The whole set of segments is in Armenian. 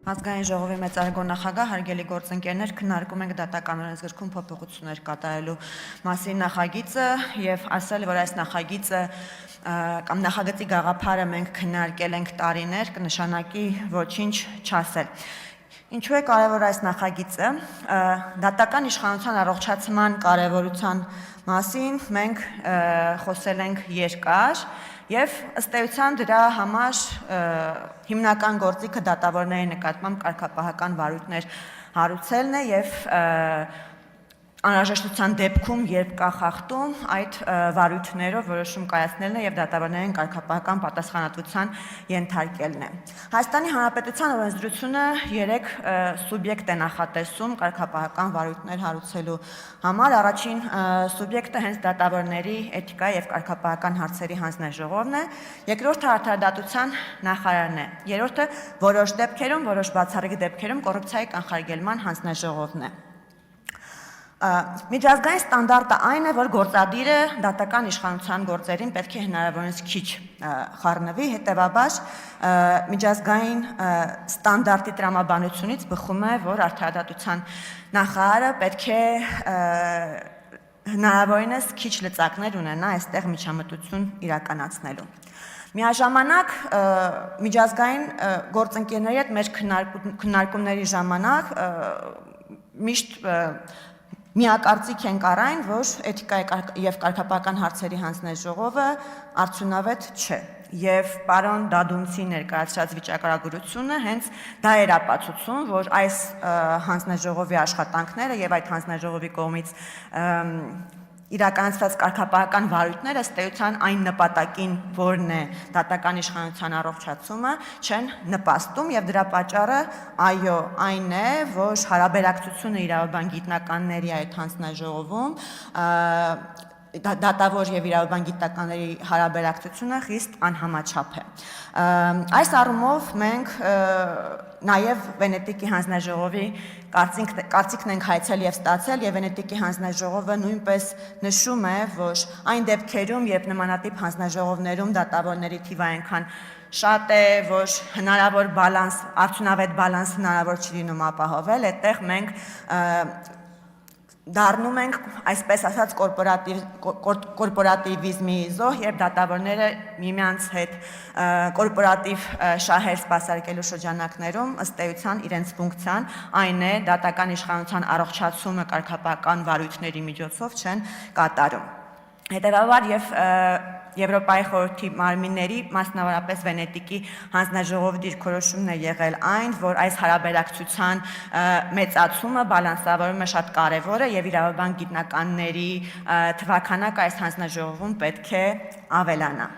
Ազգային ժողովի մեծարգո նախագահ, հարգելի գործընկերներ, քննարկում ենք դատական օրենսգրքում փոփոխություններ կատարելու մասին նախագիծը եւ ասել, որ այս նախագիծը կամ նախագծի գաղափարը մենք քննարկել ենք տարիներ, կնշանակի ոչինչ չասել։ Ինչու է կարևոր այս նախագիծը? Դատական իշխանության առողջացման կարևորության մասին մենք խոսել ենք երկար եւ ըստ էության դրա համար հիմնական գործիքը դատավորների նկատմամբ կարգապահական վարույթներ հարուցելն է եւ անհրաժեշտության դեպքում, երբ կա խախտում, այդ վարույթներով որոշում կայացնելն է եւ դատավորներին կարգապահական պատասխանատվության ենթարկելն է։ Հայաստանի Հանրապետության օրենսդրությունը 3 սուբյեկտ է նախատեսում կարգապահական վարույթներ հարուցելու համար։ Առաջին սուբյեկտը հենց դատավորների էթիկայի եւ կարգապահական հարցերի հանձնաժողովն է, երկրորդը արդարադատության նախարարն է, երրորդը որոշ դեպքերում, որոշ բացառիկ դեպքերում կոռուպցիայի կանխարգելման հանձնաժողովն է։ Միջազգային ստանդարտը այն է, որ գործադիրը դատական իշխանության գործերին պետք է հնարավորինս քիչ խառնվի, հետևաբար միջազգային ստանդարտի տրամաբանությունից բխում է, որ արդարադատության նախարարը պետք է հնարավորինս քիչ լծակներ ունենա այստեղ միջամտություն իրականացնելու։ Միաժամանակ միջազգային գործընկերների հետ մեր քննարկումների ժամանակ միշտ միակարծիք ենք առ այն, որ էթիկայի եւ կարգապահական հարցերի հանձնաժողովը արդյունավետ չէ։ Եվ պարոն Դադունցի ներկայացրած վիճակագրությունը հենց դա էր ապացուցում, որ այս հանձնաժողովի աշխատանքները եւ այդ հանձնաժողովի կողմից իրականացված կարգապահական վարույթները ըստ էության այն նպատակին, որն է դատական իշխանության առողջացումը, չեն նպաստում եւ դրա պատճառը այո, այն է, որ հարաբերակցությունը իրավաբան գիտնականների այդ հանձնաժողովում դատավոր եւ իրավաբան գիտնականների հարաբերակցությունը խիստ անհամաչափ է։ Այս առումով մենք նաեւ Վենետիկի հանձնաժողովի կարծիքն ենք հայցել եւ ստացել եւ Վենետիկի հանձնաժողովը նույնպես նշում է, որ այն դեպքերում, երբ նմանատիպ հանձնաժողովներում դատավորների թիվը այնքան շատ է, որ հնարավոր բալանս, արդյունավետ բալանս հնարավոր չի լինում ապահովել, այդտեղ մենք դառնում ենք, այսպես ասած, կորպորատիվիզմի զոհ, երբ դատավորները միմյանց հետ կորպորատիվ շահեր սպասարկելու շրջանակներում ըստ էության իրենց ֆունկցիան այն է դատական իշխանության առողջացումը կարգապահական վարույթների միջոցով չեն կատարում։ Հետևաբար եւ Եվրոպայի խորհրդի մարմինների, մասնավորապես Վենետիկի հանձնաժողովի դիրքորոշումն է եղել այն, որ այս հարաբերակցության մեծացումը, բալանսավորումը շատ կարևոր է եւ իրավաբան գիտնականների թվաքանակը այս հանձնաժողովում պետք է ավելանա։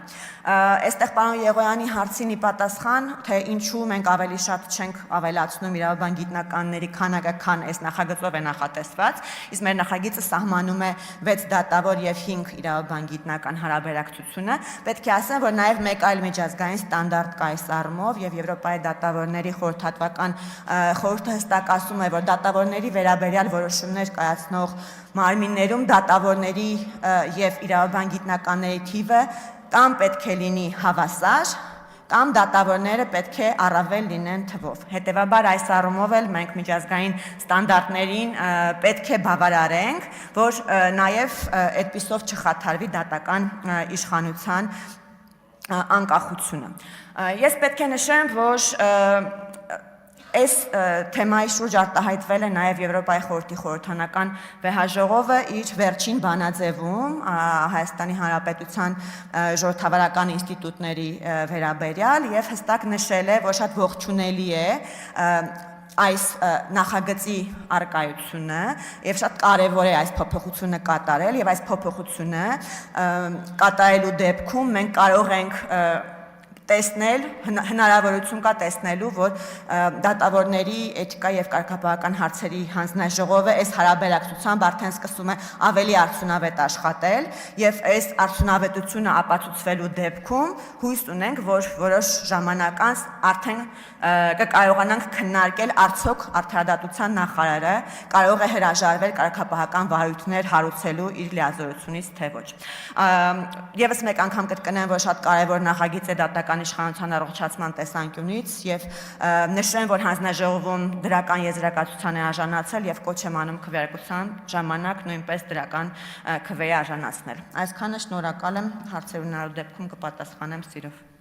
Այստեղ պարոն Եղոյանի հարցին ի պատասխան, թե ինչու մենք ավելի շատ չենք ավելացնում իրավաբան գիտնականների քանակը, քան այս նախագծով է նախատեսված, իսկ մեր նախագիծը սահմանում է 6 դատավոր եւ 5 իրավաբան գիտնական հարաբերակցությունը, պետք է ասեմ, որ նաեւ մեկ այլ միջազգային ստանդարտ կա այս առումով եւ Եվրոպայի դատավորների խորհրդատվական խորհուրդը հստակացում է, որ դատավորների վերաբերյալ որոշումներ կայացնող մարմիններում դատավորների եւ իրավաբան գիտնականների թիվը կամ պետք է լինի հավասար, կամ դատավորները պետք է առավել լինեն թվով։ Հետևաբար այս առումով էլ մենք միջազգային ստանդարտներին պետք է բավարարենք, որ նաև այդպիսով չխաթարվի դատական իշխանության անկախությունը։ Ես պետք է նշեմ, որ այս թեմայի շուրջ արտահայտվել է նաև Եվրոպայի խորհրդի խորհրդանական վեհաժողովը իր վերջին բանաձևում Հայաստանի Հանրապետության ժողովրդավարական ինստիտուտների վերաբերյալ եւ հստակ նշել է, որ շատ ողջունելի է այս նախագծի առկայությունը եւ շատ կարեւոր է այս փոփոխությունը կատարել եւ այս փոփոխությունը կատարելու դեպքում մենք կարող ենք տեսնել, հնարավորություն կա տեսնելու, որ դատավորների էթիկայի եւ կարգապահական հարցերի հանձնաժողովը այս հարաբերակցությամբ արդեն սկսում է ավելի արդյունավետ աշխատել եւ այս արդյունավետությունը ապացուցվելու դեպքում հույս ունենք, որ որոշ ժամանակ անց արդեն կկարողանանք քննարկել արդյոք արդարադատության նախարարը կարող է հրաժարվել կարգապահական վարույթներ հարուցելու իր լիազորությունից թե ոչ։ Եվս մեկ անգամ կրկնեմ, որ շատ կարևոր նախագիծ է դատական դատական իշխանության առողջացման տեսանկյունից եւ նշեմ, որ հանձնաժողովում դրական եզրակացության է արժանացել եւ կոչ եմ անում քվեարկության ժամանակ նույնպես դրական քվեի արժանացնել։ Այսքանը, շնորհակալ եմ, հարցեր ունենալու դեպքում կպատասխանեմ սիրով։